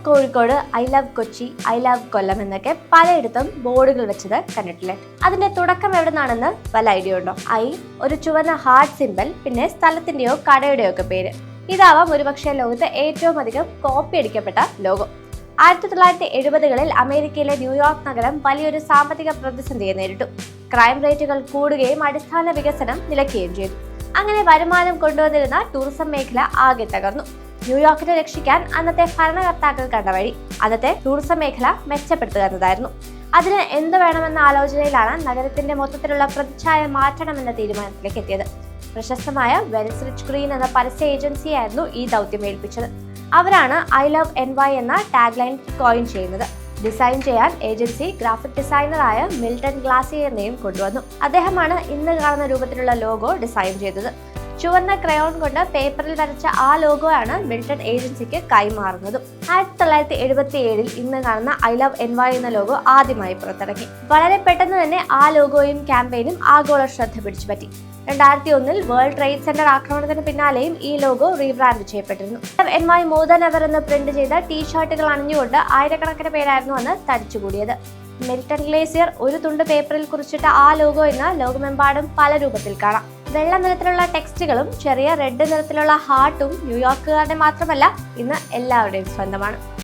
Kozhikode, I love Kochi, I love Kollam എന്നൊക്കെ പലയിടത്തും ബോർഡുകൾ വെച്ചത് കണ്ടിട്ടില്ലേ? അതിന്റെ തുടക്കം എവിടെ നിന്നാണെന്ന് വല്ല ഐഡിയ ഉണ്ടോ? ഐ, ഒരു ചുവന്ന ഹാർട്ട് സിമ്പൽ, പിന്നെ സ്ഥലത്തിന്റെയോ കടയുടെയോ ഒക്കെ പേര്. ഇതാവാം ഒരുപക്ഷെ ലോകത്ത് ഏറ്റവും അധികം കോപ്പി അടിക്കപ്പെട്ട ലോഗോ. 1970-കളിൽ അമേരിക്കയിലെ ന്യൂയോർക്ക് നഗരം വലിയൊരു സാമ്പത്തിക പ്രതിസന്ധിയെ നേരിട്ടു. ക്രൈം റേറ്റുകൾ കൂടുകയും അടിസ്ഥാന വികസനം നിലയ്ക്കുകയും ചെയ്തു. അങ്ങനെ വരുമാനം കൊണ്ടുവന്നിരുന്ന ടൂറിസം മേഖല ആകെ തകർന്നു. ന്യൂയോർക്കിനെ രക്ഷിക്കാൻ അന്നത്തെ ഭരണകർത്താക്കൾ കണ്ട വഴി അന്നത്തെ ടൂറിസം മേഖല മെച്ചപ്പെടുത്തുക എന്നതായിരുന്നു. അതിന് എന്ത് വേണമെന്ന ആലോചനയിലാണ് നഗരത്തിന്റെ മൊത്തത്തിലുള്ള പ്രതിച്ഛായ മാറ്റണമെന്ന തീരുമാനത്തിലേക്ക് എത്തിയത്. പ്രശസ്തമായ വെൽസ് റിച്ച് ഗ്രീൻ എന്ന പരസ്യ ഏജൻസിയായിരുന്നു ഈ ദൗത്യം ഏൽപ്പിച്ചത്. അവരാണ് ഐ ലവ് NY എന്ന ടാഗ് ലൈൻ കോയിൻ ചെയ്യുന്നത്. ഡിസൈൻ ചെയ്യാൻ ഏജൻസി ഗ്രാഫിക് ഡിസൈനറായ മിൽട്ടൺ ഗ്ലാസിയറിനെയും കൊണ്ടുവന്നു. അദ്ദേഹമാണ് ഇന്ന് കാണുന്ന രൂപത്തിലുള്ള ലോഗോ ഡിസൈൻ ചെയ്തത്. ചുവന്ന ക്രയോൺ കൊണ്ട് പേപ്പറിൽ വരച്ച ആ ലോഗോ ആണ് മിൽട്ടൺ ഏജൻസിക്ക് കൈമാറുന്നതും. 1977-ൽ ഇന്ന് കാണുന്ന ഐ ലവ് NY എന്ന ലോഗോ ആദ്യമായി പുറത്തിറങ്ങി. വളരെ പെട്ടെന്ന് തന്നെ ആ ലോഗോയും ക്യാമ്പയിനും ആഗോള ശ്രദ്ധ പിടിച്ചുപറ്റി. 2001-ൽ വേൾഡ് ട്രേഡ് സെന്റർ ആക്രമണത്തിന് പിന്നാലെയും ഈ ലോഗോ റീബ്രാൻഡ് ചെയ്യപ്പെട്ടിരുന്നു. NY മോർ ദാൻ എവർ എന്ന് പ്രിന്റ് ചെയ്ത ടീഷർട്ടുകൾ അണിഞ്ഞുകൊണ്ട് ആയിരക്കണക്കിന് പേരായിരുന്നു അന്ന് തടിച്ചുകൂടിയത്. മിൽട്ടൺ ഗ്ലേസിയർ ഒരു തുണ്ട് പേപ്പറിൽ കുറിച്ചിട്ട ആ ലോഗോ ഇന്ന് ലോകമെമ്പാടും പല രൂപത്തിൽ കാണാം. വെള്ള നിറത്തിലുള്ള ടെക്സ്റ്റുകളും ചെറിയ റെഡ് നിറത്തിലുള്ള ഹാർട്ടും ന്യൂയോർക്കുകാരുടെ മാത്രമല്ല, ഇന്ന് എല്ലാവരുടെയും സ്വന്തമാണ്.